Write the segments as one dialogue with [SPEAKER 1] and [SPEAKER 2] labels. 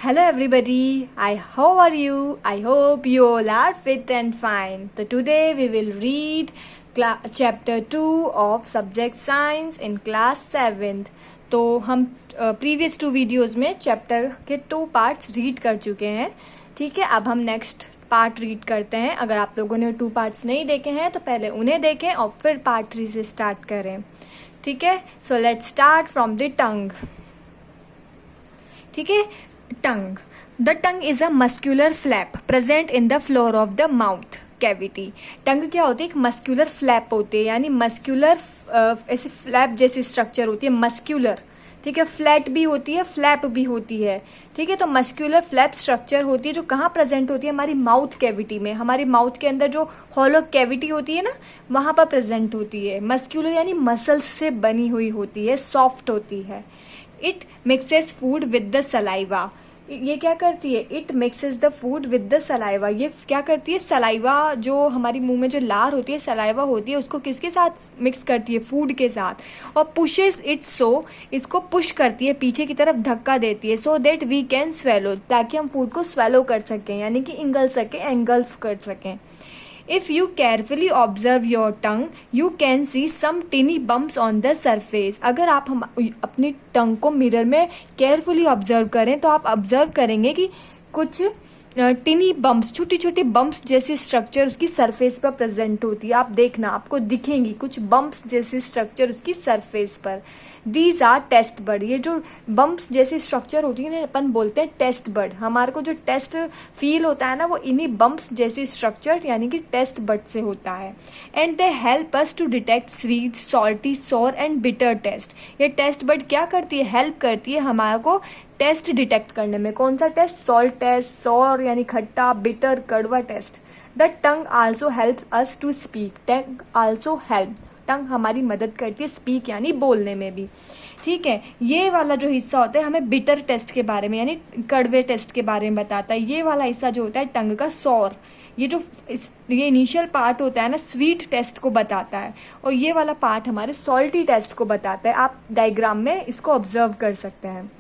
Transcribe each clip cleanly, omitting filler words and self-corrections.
[SPEAKER 1] Hello everybody, how are you? I hope you all are fit and fine. So today we will read chapter 2 of subject science in class 7th. तो हम previous 2 videos में chapter के 2 parts read कर चुके हैं. ठीक है, अब हम नेक्स्ट पार्ट रीड करते हैं. अगर आप लोगों ने 2 पार्ट्स नहीं देखे हैं तो पहले उन्हें देखें और फिर पार्ट 3 से स्टार्ट करें. ठीक है, so let's start from the tongue. ठीक है, tongue. The tongue is a muscular flap present in the floor of the mouth cavity. टंग क्या होती है? एक मस्क्यूलर फ्लैप होती है, यानी मस्क्यूलर ऐसे फ्लैप जैसी स्ट्रक्चर होती है. मस्क्यूलर, ठीक है, फ्लैट भी होती है, फ्लैप भी होती है. ठीक है, तो मस्क्यूलर फ्लैप स्ट्रक्चर होती है जो कहाँ प्रेजेंट होती है? हमारी माउथ कैविटी में. हमारी माउथ के अंदर जो हॉलो कैविटी होती है ना, वहां पर प्रेजेंट होती है. मस्क्यूलर यानी मसल्स से बनी हुई होती है, सॉफ्ट होती है. It mixes food with the saliva. ये क्या करती है? It mixes the food with the saliva. ये क्या करती है? सलाइवा, जो हमारी मुंह में जो लार होती है, सलाइवा होती है, उसको किसके साथ मिक्स करती है? फूड के साथ. और पुशेस इट, सो इसको पुश करती है, पीछे की तरफ धक्का देती है. So that we can swallow, ताकि हम फूड को स्वेलो कर सकें, यानी कि इंगल सकें, एंगल्फ कर सकें. If you carefully observe your tongue, you can see some tiny bumps on the surface. अगर आप अपनी टंग को मिरर में केयरफुली ऑब्जर्व करें तो आप ऑब्जर्व करेंगे कि कुछ टिनी बम्प्स, छोटी छोटी बम्प्स जैसी स्ट्रक्चर उसकी सरफेस पर प्रेजेंट होती है. आप देखना, आपको दिखेंगी कुछ बम्प्स जैसी स्ट्रक्चर उसकी सरफेस पर. These are taste bud. ये जो बम्प्स जैसी स्ट्रक्चर होती है अपन बोलते हैं टेस्ट बड. हमारे को जो टेस्ट फील होता है ना, वो इन्हीं बम्प्स जैसी स्ट्रक्चर यानी कि टेस्ट बड से होता है. And they help us to detect sweet, salty, sour and bitter taste. ये टेस्ट बड क्या करती है? हेल्प करती है हमारे को टेस्ट डिटेक्ट करने में. कौन सा टेस्ट? सॉल्ट टेस्ट, सॉर यानी खट्टा, बिटर कड़वा taste. The tongue also help us to speak. Tongue also help, tongue हमारी मदद करती है स्पीक यानी बोलने में भी. ठीक है, ये वाला जो हिस्सा होता है हमें बिटर टेस्ट के बारे में यानी कड़वे टेस्ट के बारे में बताता है. ये वाला हिस्सा जो होता है टंग का, सॉर, ये इनिशियल पार्ट होता है ना, स्वीट टेस्ट को बताता है. और ये वाला पार्ट हमारे सॉल्टी टेस्ट को बताता है. आप डायग्राम में इसको ऑब्जर्व कर सकते हैं.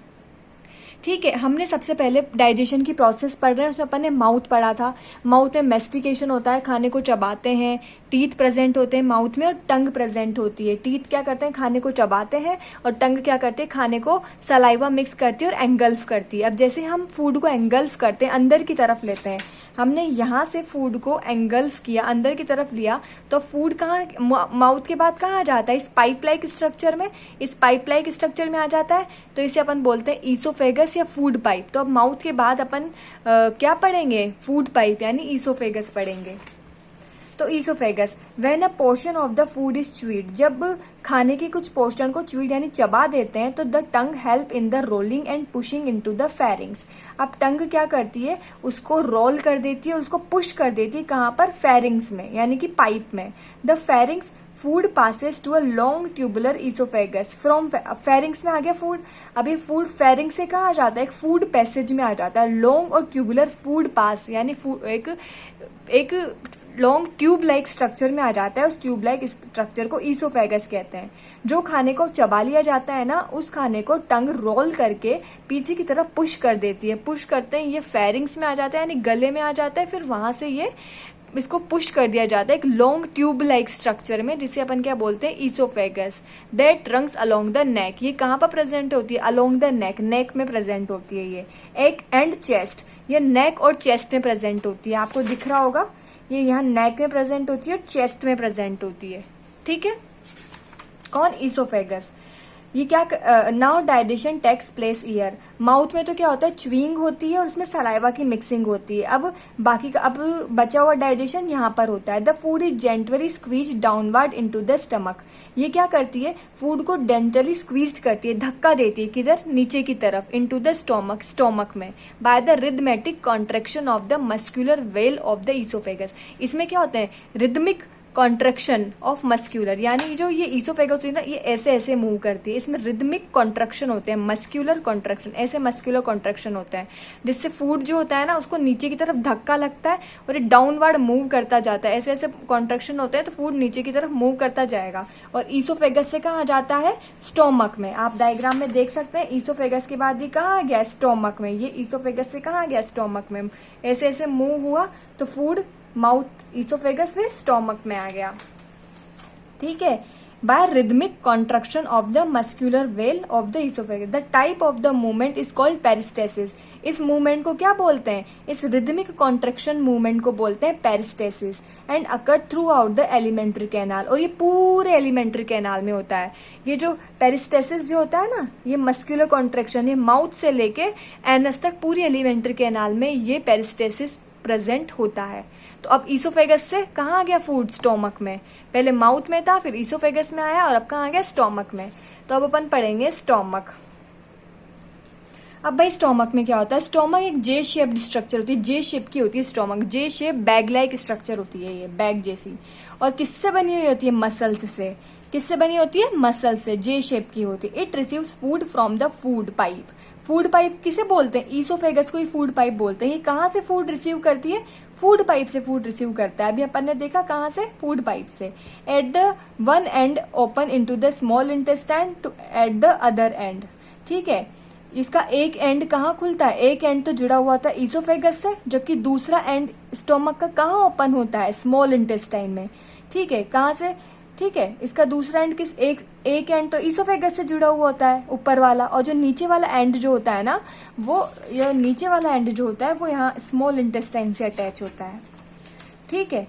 [SPEAKER 1] ठीक है, हमने सबसे पहले डाइजेशन की प्रोसेस पढ़ रहे हैं. उसमें अपन ने माउथ पढ़ा था. माउथ में मेस्टिकेशन होता है, खाने को चबाते हैं. टीथ प्रेजेंट होते हैं माउथ में और टंग प्रेजेंट होती है. टीथ क्या करते हैं? खाने को चबाते हैं. और टंग क्या करते हैं? खाने को सलाइवा मिक्स करती है और एंगल्फ करती है. अब जैसे हम फूड को एंगल्फ करते हैं, अंदर की तरफ लेते हैं, हमने यहाँ से फूड को एंगल्फ किया, अंदर की तरफ लिया, तो फूड कहाँ, माउथ के बाद कहाँ आ जाता है? इस पाइप लाइक स्ट्रक्चर में. इस पाइप लाइक स्ट्रक्चर में आ जाता है, तो इसे अपन बोलते हैं ईसोफेगस या फूड पाइप. तो अब माउथ के बाद अपन क्या पढ़ेंगे? फूड पाइप यानी ईसोफेगस पढ़ेंगे. तो oesophagus, when a portion of the food is chewed. जब खाने के कुछ पोर्शन को च्यूड यानी चबा देते हैं, तो the tongue help in the rolling and pushing into the pharynx. अब टंग क्या करती है? उसको रोल कर देती है और उसको पुश कर देती है. कहाँ पर? फेरिंग्स में, यानी कि पाइप में. The pharynx, food passes to a long tubular oesophagus. From pharynx में आ गया फूड. अब ये फूड फेरिंग से कहाँ आ जाता है? एक फूड पैसेज में आ जाता है. लॉन्ग और ट्यूबुलर फूड पास यानी एक लॉन्ग ट्यूब लाइक स्ट्रक्चर में आ जाता है. उस ट्यूब लाइक स्ट्रक्चर को ईसोफेगस कहते हैं. जो खाने को चबा लिया जाता है ना, उस खाने को टंग रोल करके पीछे की तरफ पुश कर देती है. पुश करते हैं ये फेरिंग्स में आ जाता है यानी गले में आ जाता है. फिर वहां से ये इसको पुश कर दिया जाता है एक लॉन्ग ट्यूब लाइक स्ट्रक्चर में, जिसे अपन क्या बोलते हैं? Oesophagus. That rungs along the neck. ये कहाँ पर प्रेजेंट होती है? अलोंग द नेक, नेक में प्रेजेंट होती है ये. एक एंड चेस्ट, ये नेक और चेस्ट में प्रेजेंट होती है. आपको दिख रहा होगा, ये यहाँ नेक में प्रेजेंट होती है और चेस्ट में प्रेजेंट होती है. ठीक है, कौन? ईसोफेगस. ये क्या, now digestion takes place here. Mouth में तो क्या होता है? च्यूइंग होती है और उसमें सलाइवा की मिक्सिंग होती है. अब बाकी का, अब बचा हुआ डाइजेशन यहाँ पर होता है. The food is gently squeeze downward into the stomach. ये क्या करती है? फूड को डेंटली स्क्वीज करती है, धक्का देती है. किधर? नीचे की तरफ, इनटू द स्टोमक, स्टोमक में, by the rhythmic contraction of the muscular wall of the oesophagus. इसमें क्या होता है? रिदमिक कॉन्ट्रैक्शन ऑफ मस्क्यूलर, यानी जो ये ईसोफेगस होती है ना, ये ऐसे ऐसे मूव करती है, इसमें रिदमिक कॉन्ट्रैक्शन होते हैं, मस्क्यूलर कॉन्ट्रैक्शन, ऐसे मस्क्यूलर कॉन्ट्रैक्शन होता है, जिससे फूड जो होता है ना उसको नीचे की तरफ धक्का लगता है और ये डाउनवर्ड मूव करता जाता है, ऐसे ऐसे कॉन्ट्रैक्शन होते हैं तो फूड नीचे की तरफ मूव करता जाएगा। और ईसोफेगस से कहाँ जाता है? स्टोमक में। आप डायग्राम में देख सकते हैं, ईसोफेगस के बाद ये कहाँ गया? स्टोमक में। ये ईसोफेगस से कहाँ गया? स्टोमक में। ऐसे ऐसे मूव हुआ तो फूड माउथ ईसोफेगस में स्टोमक में आ गया। ठीक है, by rhythmic contraction of the muscular wall of the oesophagus. The type of the movement is called peristalsis. इस मूवमेंट को क्या बोलते हैं? इस रिदमिक कॉन्ट्रैक्शन मूवमेंट को बोलते हैं peristalsis and occur throughout the alimentary canal. और ये पूरे एलिमेंट्री कैनाल में होता है। ये जो पेरिस्टेसिस जो होता है ना, ये मस्क्यूलर कॉन्ट्रैक्शन, ये माउथ से लेके एनस तक पूरी एलिमेंट्री कैनाल में ये पेरिस्टेसिस प्रेजेंट होता है। तो अब ईसोफेगस से कहाँ आ गया फूड? स्टोमक में। पहले माउथ में था, फिर ईसोफेगस में आया और अब कहाँ आ गया? स्टोमक में। तो अब अपन पढ़ेंगे स्टोमक। अब भाई स्टोमक में क्या होता है? स्टोमक एक जे शेप्ड स्ट्रक्चर होती है, जे शेप की होती है स्टोमक। जे शेप बैग लाइक स्ट्रक्चर होती है, ये बैग जैसी। और किससे बनी हुई होती है? मसल्स से। किससे बनी होती है? मसल से। जे शेप की होती है। It receives food from the food pipe. Food pipe किसे बोलते हैं? ईसोफेगस को ही फूड पाइप बोलते हैं। ये कहाँ से फूड रिसीव करती है? फूड पाइप से फूड रिसीव करता है। अभी अपन ने देखा कहाँ से? फूड पाइप से। At the one end open into the small intestine to at the other end. ठीक है, इसका एक एंड कहाँ खुलता है? एक एंड तो जुड़ा हुआ था ईसोफेगस से, जबकि दूसरा एंड स्टोमक का कहाँ ओपन होता है? स्मॉल इंटेस्टाइन में। ठीक है, कहाँ से? ठीक है, इसका दूसरा एंड किस? एक एंड तो ईसोफेगस से जुड़ा हुआ होता है, ऊपर वाला। और जो नीचे वाला एंड जो होता है ना, वो ये नीचे वाला एंड जो होता है वो यहाँ स्मॉल इंटेस्टाइन से अटैच होता है। ठीक है,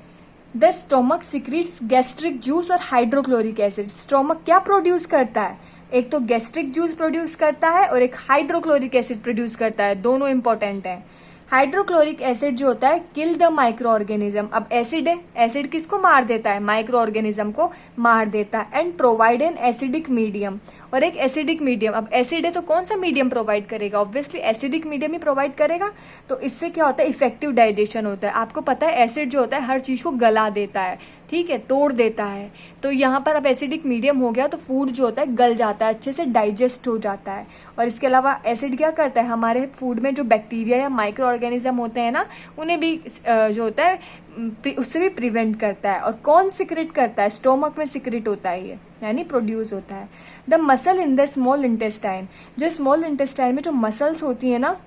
[SPEAKER 1] the stomach secretes gastric juice और हाइड्रोक्लोरिक एसिड। स्टोमक क्या प्रोड्यूस करता है? एक तो गैस्ट्रिक जूस प्रोड्यूस करता है और एक हाइड्रोक्लोरिक एसिड प्रोड्यूस करता है। दोनों इंपॉर्टेंट है। हाइड्रोक्लोरिक एसिड जो होता है किल द माइक्रो ऑर्गेनिज्म। अब एसिड है, एसिड किसको मार देता है? माइक्रो ऑर्गेनिज्म को मार देता है। And provide an acidic medium. और एक एसिडिक मीडियम। अब एसिड है तो कौन सा मीडियम प्रोवाइड करेगा? ऑब्वियसली एसिडिक मीडियम ही प्रोवाइड करेगा। तो इससे क्या होता है? इफेक्टिव डाइजेशन होता है। आपको पता है एसिड जो होता है हर चीज को गला देता है, ठीक है, तोड़ देता है। तो यहाँ पर अब एसिडिक मीडियम हो गया तो फूड जो होता है गल जाता है, अच्छे से डाइजेस्ट हो जाता है। और इसके अलावा एसिड क्या करता है? हमारे फूड में जो बैक्टीरिया या माइक्रो ऑर्गेनिज्म होते हैं ना, उन्हें भी जो होता है उससे भी प्रिवेंट करता है। और कौन सिक्रेट करता है? स्टोमक में सिक्रेट होता है ये, यानी प्रोड्यूस होता है। The muscle in the small intestine. जो स्मॉल इंटेस्टाइन में जो मसल्स होती है ना,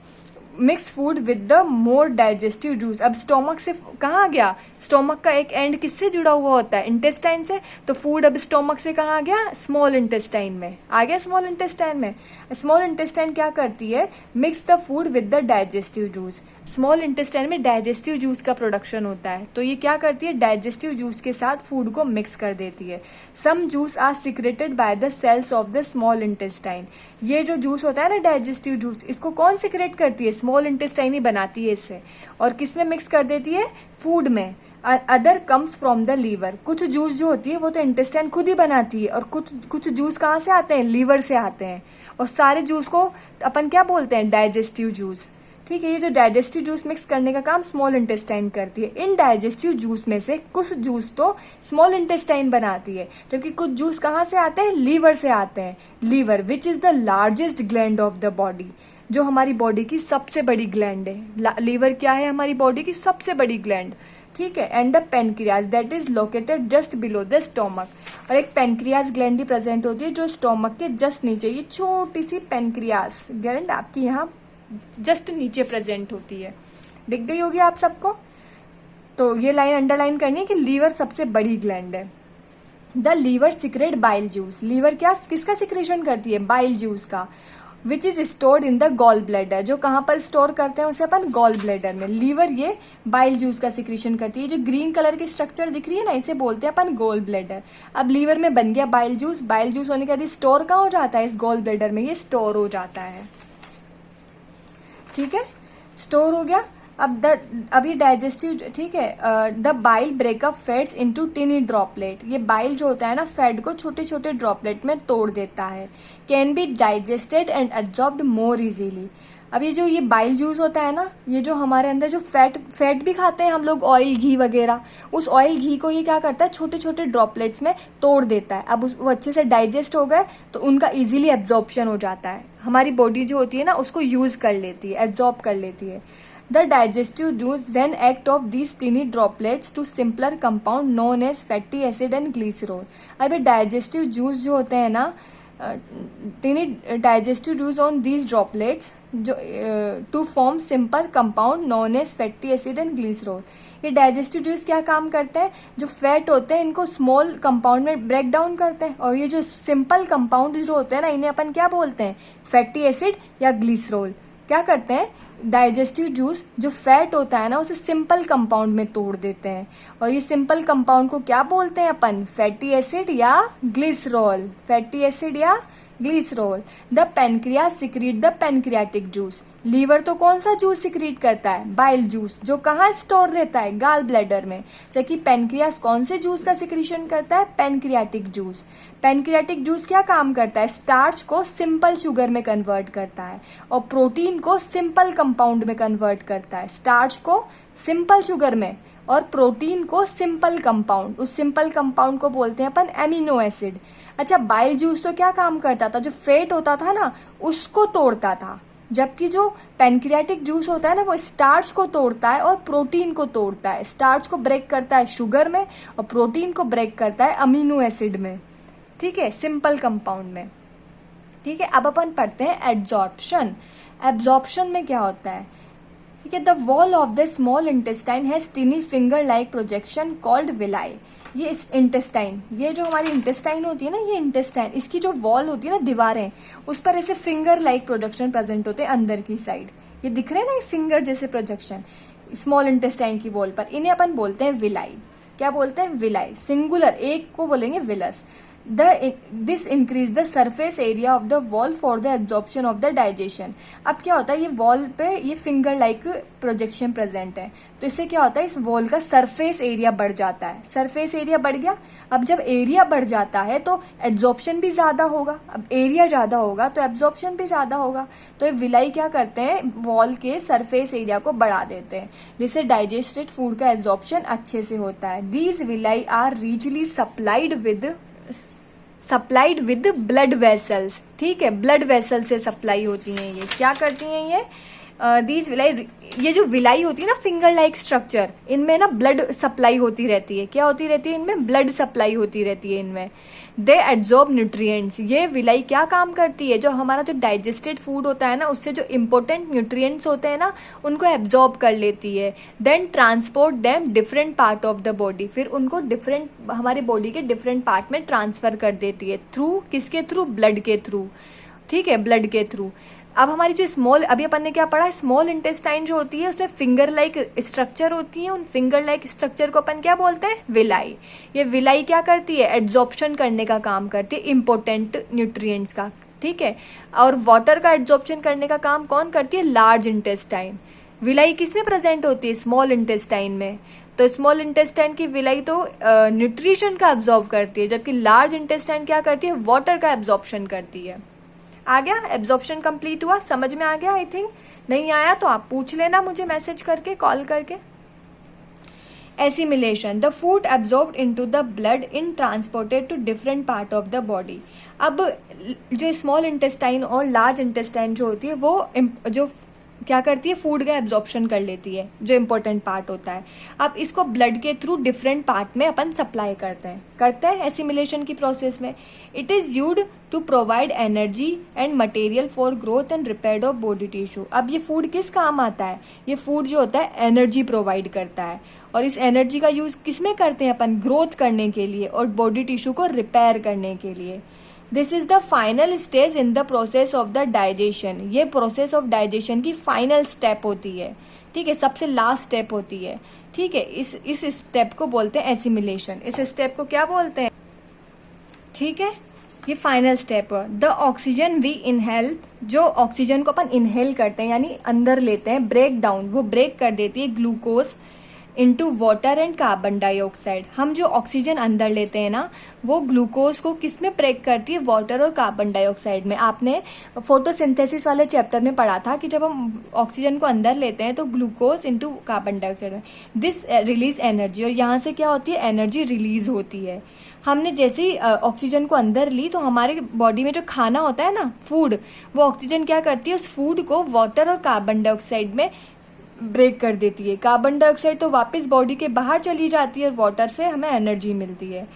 [SPEAKER 1] mix food with the more digestive juice. अब स्टोमक से कहाँ गया? स्टोमक का एक एंड किससे जुड़ा हुआ होता है? इंटेस्टाइन से। तो फूड अब स्टोमक से कहाँ गया? स्मॉल इंटेस्टाइन में आ गया। स्मॉल इंटेस्टाइन में स्मॉल इंटेस्टाइन क्या करती है? Mix the food with the digestive juice. Small intestine में डाइजेस्टिव जूस का प्रोडक्शन होता है, तो ये क्या करती है? डाइजेस्टिव जूस के साथ फूड को मिक्स कर देती है। Some juice are secreted by the cells of the small intestine. ये जो जूस होता है ना, डाइजेस्टिव जूस, इसको कौन सिक्रेट करती है? स्मॉल इंटेस्टाइन ही बनाती है इससे। और किस में मिक्स कर देती है? फूड में। Other comes from the liver. कुछ जूस जो होती है वो तो इंटेस्टाइन खुद ही बनाती है, और कुछ जूस कहाँ से आते हैं? लीवर से आते हैं। और सारे जूस को अपन क्या बोलते हैं? Digestive juice. ठीक है, ये जो डाइजेस्टिव जूस मिक्स करने का काम स्मॉल इंटेस्टाइन करती है। इन डाइजेस्टिव जूस में से कुछ जूस तो स्मॉल इंटेस्टाइन बनाती है, जबकि कुछ जूस कहाँ से आते हैं? लीवर से आते हैं। Liver which is the largest gland of the body. जो हमारी बॉडी की सबसे बड़ी ग्लैंड है। लीवर क्या है? हमारी बॉडी की सबसे बड़ी ग्लैंड। ठीक है, and the pancreas that is located just below the stomach. और एक पेनक्रियाज ग्लैंड भी प्रेजेंट होती है जो स्टोमक के जस्ट नीचे। ये छोटी सी पेनक्रियाज ग्लैंड आपकी यहाँ जस्ट नीचे प्रेजेंट होती है, दिख गई होगी आप सबको। तो ये लाइन अंडरलाइन करनी है कि लीवर सबसे बड़ी ग्लैंड है। The liver secrete bile juice. Liver क्या किसका सिक्रेशन करती है? बाइल जूस का। Which is stored in the gall bladder. जो कहाँ पर स्टोर करते हैं उसे अपन? गॉल ब्लैडर में। लीवर ये बाइल जूस का सिक्रेशन करती है। जो ग्रीन कलर की स्ट्रक्चर दिख रही है ना, इसे बोलते हैं अपन गॉल ब्लैडर। अब लीवर में बन गया बाइल जूस। बाइल जूस होने के बाद स्टोर कहाँ हो जाता है? इस गॉल ब्लैडर में ये स्टोर हो जाता है। ठीक है, स्टोर हो गया। अब ये डाइजेस्टिव, ठीक है, the bile breakup fats into टिनी droplet. ये बाइल जो होता है ना, फैट को छोटे छोटे ड्रॉपलेट में तोड़ देता है। Can be digested and absorbed more easily. अब ये जो ये बाइल जूस होता है ना, ये जो हमारे अंदर जो फैट भी खाते हैं हम लोग, ऑयल घी वगैरह, उस ऑयल घी को ये क्या करता है छोटे छोटे ड्रॉपलेट्स में तोड़ देता है। अब वो अच्छे से डाइजेस्ट हो गए तो उनका इजीली एब्जॉर्प्शन हो जाता है, हमारी बॉडी जो होती है ना उसको यूज कर लेती है, एब्जॉर्ब कर लेती है। The digestive juice then act of these tiny droplets to simpler compound known as fatty acid and glycerol। अब ये digestive juice जो होते हैं ना, tiny digestive juice on these droplets जो to form simple compound known as fatty acid and glycerol। ये digestive juice क्या काम करते हैं, जो फैट होते हैं इनको स्मॉल कंपाउंड में ब्रेक डाउन करते हैं, और ये जो सिंपल कंपाउंड जो होते हैं ना इन्हें अपन क्या बोलते हैं, फैटी एसिड या ग्लिसरॉल। क्या करते हैं, डाइजेस्टिव जूस जो फैट होता है ना उसे सिंपल कंपाउंड में तोड़ देते हैं, और ये सिंपल कंपाउंड को क्या बोलते हैं अपन, फैटी एसिड या ग्लिसरॉल, फैटी एसिड या glycerol. The pancreas secrete the pancreatic juice. Liver तो कौन सा जूस सिक्रीट करता है, बाइल जूस, जो कहाँ स्टोर रहता है, गाल ब्लैडर में। जबकि पेनक्रियास कौन से जूस का सिक्रीशन करता है, पेनक्रियाटिक जूस। पेनक्रियाटिक जूस क्या काम करता है, स्टार्च को सिंपल शुगर में कन्वर्ट करता है और प्रोटीन को सिंपल कंपाउंड में कन्वर्ट करता है। स्टार्च को सिंपल शुगर में और प्रोटीन को सिंपल कंपाउंड, उस सिंपल कंपाउंड को बोलते हैं अपन एमिनो एसिड। अच्छा, बाइल जूस तो क्या काम करता था, जो फैट होता था ना उसको तोड़ता था, जबकि जो पेनक्रियाटिक जूस होता है ना वो स्टार्च को तोड़ता है और प्रोटीन को तोड़ता है। स्टार्च को ब्रेक करता है शुगर में और प्रोटीन को ब्रेक करता है अमीनो एसिड में, ठीक है, सिंपल कंपाउंड में। ठीक है, अब अपन पढ़ते हैं एब्जॉर्प्शन। एब्जॉर्प्शन में क्या होता है, ठीक है, the wall of the small intestine has टिनी finger like projection called villi. ये इस इंटेस्टाइन, ये जो हमारी इंटेस्टाइन होती है ना, ये इंटेस्टाइन, इसकी जो वॉल होती है ना, दीवारें, उस पर ऐसे फिंगर लाइक प्रोजेक्शन प्रेजेंट होते हैं अंदर की साइड। ये दिख रहे हैं ना, फिंगर जैसे प्रोजेक्शन स्मॉल इंटेस्टाइन की वॉल पर, इन्हें अपन बोलते हैं विलाई। क्या बोलते हैं, विलाई। सिंगुलर एक को बोलेंगे villous. This increase the surface area of the wall for the absorption of the digestion. अब क्या होता है, ये वॉल पे ये फिंगर लाइक प्रोजेक्शन प्रेजेंट है, तो इससे क्या होता है, इस वॉल का सरफेस एरिया बढ़ जाता है। सरफेस एरिया बढ़ गया, अब जब एरिया बढ़ जाता है तो एब्जॉर्प्शन भी ज्यादा होगा। अब एरिया ज्यादा होगा तो एब्जॉर्प्शन भी ज्यादा होगा। तो ये विलाई क्या करते हैं, वॉल के सरफेस एरिया को बढ़ा देते हैं, जिससे डाइजेस्टेड फूड का एब्जॉर्प्शन अच्छे से होता है। These villi are richly supplied with blood vessels. ठीक है, ब्लड वेसल से सप्लाई होती हैं। ये क्या करती हैं, ये दीज विलाई, ये जो विलाई होती है ना, फिंगर लाइक स्ट्रक्चर, इनमें ना ब्लड सप्लाई होती रहती है। क्या होती रहती है, इनमें ब्लड सप्लाई होती रहती है इनमें। They absorb nutrients. ये विलाई क्या काम करती है, जो हमारा जो डाइजेस्टेड फूड होता है ना, उससे जो इंपॉर्टेंट न्यूट्रिएंट्स होते हैं ना, उनको एब्जॉर्ब कर लेती है। Then transport them different part of the body. फिर उनको डिफरेंट, हमारी बॉडी के डिफरेंट पार्ट में ट्रांसफर कर देती है। थ्रू किसके थ्रू, ब्लड के थ्रू। ठीक है, ब्लड के थ्रू। अब हमारी जो स्मॉल, अभी अपन ने क्या पढ़ा, स्मॉल इंटेस्टाइन जो होती है उसमें फिंगर लाइक स्ट्रक्चर होती है। उन फिंगर लाइक स्ट्रक्चर को अपन क्या बोलते हैं, विलाई। ये विलाई क्या करती है, एब्जॉर्प्शन करने का काम करती है इंपॉर्टेंट न्यूट्रिएंट्स का। ठीक है, और वाटर का एब्जॉर्प्शन करने का काम कौन करती है, लार्ज इंटेस्टाइन। विलाई किसमें प्रेजेंट होती है, स्मॉल इंटेस्टाइन में। तो स्मॉल इंटेस्टाइन की विलाई तो न्यूट्रिशन का एब्जॉर्ब करती है, जबकि लार्ज इंटेस्टाइन क्या करती है, वाटर का एब्जॉर्प्शन करती है। आ गया, एब्जॉर्प्शन कंप्लीट हुआ, समझ में आ गया। आई थिंक नहीं आया तो आप पूछ लेना मुझे मैसेज करके, कॉल करके। Assimilation, the food absorbed into the blood in transported to different part of the body. अब जो स्मॉल इंटेस्टाइन और लार्ज इंटेस्टाइन जो होती है वो जो क्या करती है, फूड का एब्जॉर्प्शन कर लेती है, जो इंपॉर्टेंट पार्ट होता है। अब इसको ब्लड के थ्रू डिफरेंट पार्ट में अपन सप्लाई करते हैं एसिमिलेशन की प्रोसेस में। It is used to provide energy and material for growth and repair of body tissue. अब ये फूड किस काम आता है, ये फूड जो होता है एनर्जी प्रोवाइड करता है, और इस एनर्जी का यूज किस में करते हैं अपन, ग्रोथ करने के लिए और बॉडी टिश्यू को रिपेयर करने के लिए। This is the final stage in the process of the digestion. ये प्रोसेस ऑफ डाइजेशन की फाइनल स्टेप होती है। ठीक है, सबसे लास्ट स्टेप होती है। ठीक है, इस स्टेप को बोलते हैं एसिमिलेशन। इस स्टेप को क्या बोलते हैं, ठीक है, ये फाइनल स्टेप है। द ऑक्सीजन वी इनहेल, जो ऑक्सीजन को अपन इनहेल करते हैं यानी अंदर लेते हैं, ब्रेक डाउन, वो ब्रेक कर देती है glucose into water and carbon dioxide. हम जो ऑक्सीजन अंदर लेते हैं ना, वो ग्लूकोज को किस में ब्रेक करती है, वाटर और कार्बन डाइऑक्साइड में। आपने फोटोसिंथेसिस वाले चैप्टर में पढ़ा था कि जब हम ऑक्सीजन को अंदर लेते हैं तो ग्लूकोज इनटू कार्बन डाइऑक्साइड में दिस रिलीज एनर्जी, और यहाँ से क्या होती है, एनर्जी रिलीज होती है। हमने जैसे ही ऑक्सीजन को अंदर ली तो हमारे बॉडी में जो खाना होता है ना, फूड, वो ऑक्सीजन क्या करती है, उस फूड को वाटर और कार्बन डाइऑक्साइड में ब्रेक कर देती है। कार्बन डाइऑक्साइड तो वापस बॉडी के बाहर चली जाती है और वाटर से हमें एनर्जी मिलती है।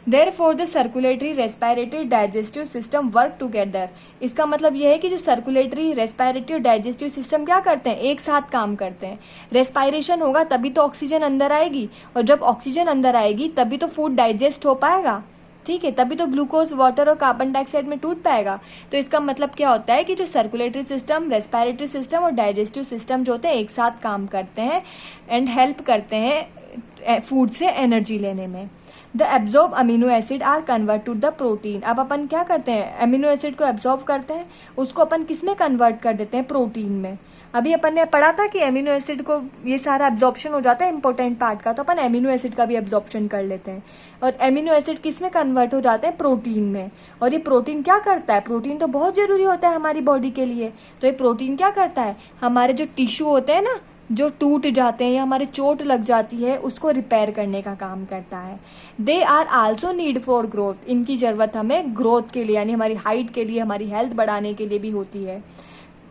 [SPEAKER 1] Therefore the circulatory, respiratory, digestive system work together. इसका मतलब यह है कि जो सर्कुलेटरी, रेस्पिरेटरी और डाइजेस्टिव सिस्टम क्या करते हैं, एक साथ काम करते हैं। रेस्पिरेशन होगा तभी तो ऑक्सीजन अंदर आएगी, और जब ऑक्सीजन अंदर आएगी तभी तो फूड डाइजेस्ट हो पाएगा, ठीक है, तभी तो ग्लूकोज, वाटर और कार्बन डाइऑक्साइड में टूट पाएगा। तो इसका मतलब क्या होता है कि जो सर्कुलेटरी सिस्टम, रेस्पिरेटरी सिस्टम और डाइजेस्टिव सिस्टम जो होते हैं एक साथ काम करते हैं एंड हेल्प करते हैं फूड से एनर्जी लेने में। The absorb amino acid are convert to the protein. अब अपन क्या करते हैं, अमीनो एसिड को एब्जॉर्ब करते हैं, उसको अपन किस में कन्वर्ट कर देते हैं, प्रोटीन में। अभी अपन ने पढ़ा था कि एमिनो एसिड को ये सारा एब्जॉर्प्शन हो जाता है इंपॉर्टेंट पार्ट का, तो अपन एमिनो एसिड का भी एब्जॉर्प्शन कर लेते हैं। और एमिनो एसिड किस में कन्वर्ट हो जाते हैं, प्रोटीन में। और ये प्रोटीन क्या करता है, प्रोटीन तो बहुत जरूरी होता है हमारी बॉडी के लिए। तो ये प्रोटीन क्या करता है, हमारे जो टिश्यू होते हैं ना, जो टूट जाते हैं या हमारे चोट लग जाती है, उसको रिपेयर करने का काम करता है। They are also need for growth. इनकी जरूरत हमें ग्रोथ के लिए, यानी हमारी हाइट के लिए, हमारी हेल्थ बढ़ाने के लिए भी होती है।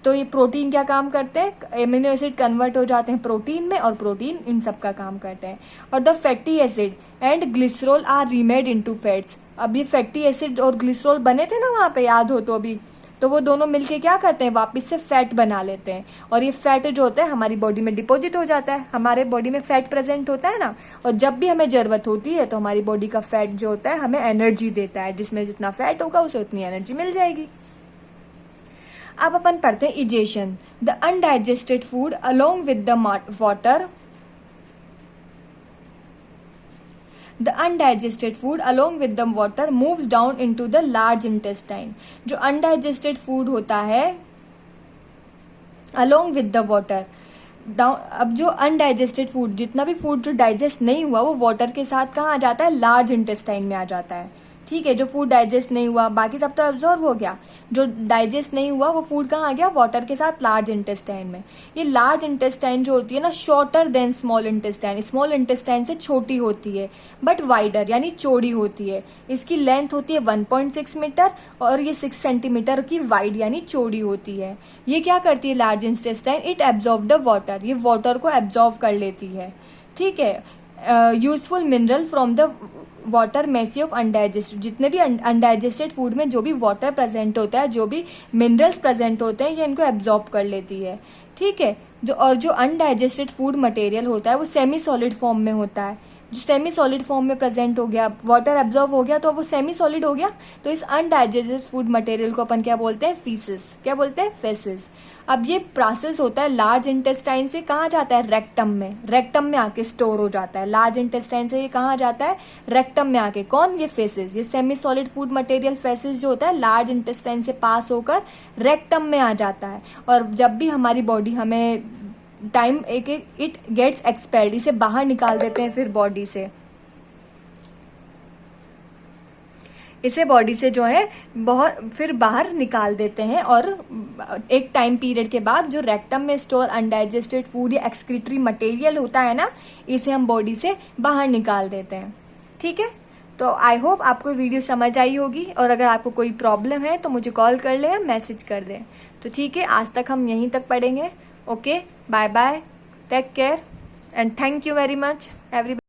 [SPEAKER 1] तो ये प्रोटीन क्या काम करते हैं, एमिनो एसिड कन्वर्ट हो जाते हैं प्रोटीन में, और प्रोटीन इन सब का काम करते हैं। और the fatty acid and glycerol are remade into fats. अब ये फैटी एसिड और ग्लिसरॉल बने थे ना वहाँ पे, याद हो तो अभी, तो वो दोनों मिलके क्या करते हैं, वापस से फैट बना लेते हैं। और ये फैट जो होता है हमारी बॉडी में डिपॉजिट हो जाता है। हमारे बॉडी में फैट प्रेजेंट होता है ना, और जब भी हमें जरूरत होती है तो हमारी बॉडी का फैट जो होता है हमें एनर्जी देता है। जिसमें जितना फैट होगा उसे उतनी एनर्जी मिल जाएगी। अब अपन पढ़ते हैं egestion. The undigested food along with the water, the undigested food along with the water moves down into the large intestine. जो अनडाइजेस्टेड फूड होता है along with the water down, अब जो अनडाइजेस्टेड फूड, जितना भी फूड जो digest नहीं हुआ वो वाटर के साथ कहाँ आ जाता है, लार्ज इंटेस्टाइन में आ जाता है। ठीक है, जो फूड डाइजेस्ट नहीं हुआ, बाकी सब तो एब्जॉर्ब हो गया। जो डाइजेस्ट नहीं हुआ वो फूड कहाँ आ गया, वाटर के साथ लार्ज इंटेस्टाइन में। ये लार्ज इंटेस्टाइन जो होती है ना, shorter than small intestine, small intestine से छोटी होती है, बट वाइडर यानी चौड़ी होती है। इसकी लेंथ होती है 1.6 मीटर और ये 6 सेंटीमीटर की वाइड यानी चौड़ी होती है। ये क्या करती है large intestine, it absorb the water, ये वाटर को एब्जॉर्ब कर लेती है। ठीक है, useful mineral from the water messy of undigested. जितने भी अनडाइजेस्टेड फूड में जो भी वाटर प्रेजेंट होता है, जो भी मिनरल्स प्रेजेंट होते हैं, ये इनको एब्जॉर्ब कर लेती है। ठीक है, जो अनडाइजेस्टेड फूड मटेरियल होता है वो सेमी सॉलिड फॉर्म में होता है। जो सेमी सॉलिड फॉर्म में प्रेजेंट हो गया, वाटर एब्जॉर्ब हो गया तो वो सेमी सॉलिड हो गया। तो इस अनडाइजेस्टेड फूड मटेरियल को अपन क्या बोलते हैं, फीसिस। क्या बोलते हैं, फेसिस। अब ये प्रोसेस होता है लार्ज इंटेस्टाइन से कहाँ जाता है, रेक्टम में। रेक्टम में आके स्टोर हो जाता है। लार्ज इंटेस्टाइन से ये कहाँ जाता है, रेक्टम में आके। कौन, ये फेसिस। ये semi solid food material faces जो होता है लार्ज इंटेस्टाइन से पास होकर रेक्टम में आ जाता है। और जब भी हमारी बॉडी हमें टाइम इट गेट्स एक्सपेल्ड, इसे बाहर निकाल देते हैं फिर बॉडी से। इसे बॉडी से जो है बहुत फिर बाहर निकाल देते हैं, और एक टाइम पीरियड के बाद जो रेक्टम में स्टोर अनडाइजेस्टेड फूड या एक्सक्रीटरी मटेरियल होता है ना, इसे हम बॉडी से बाहर निकाल देते हैं। ठीक है, तो आई होप आपको वीडियो समझ आई होगी, और अगर आपको कोई प्रॉब्लम है तो मुझे कॉल कर ले या मैसेज कर दें। तो ठीक है, आज तक हम यहीं तक पढ़ेंगे। Okay, bye bye, take care and thank you very much everybody.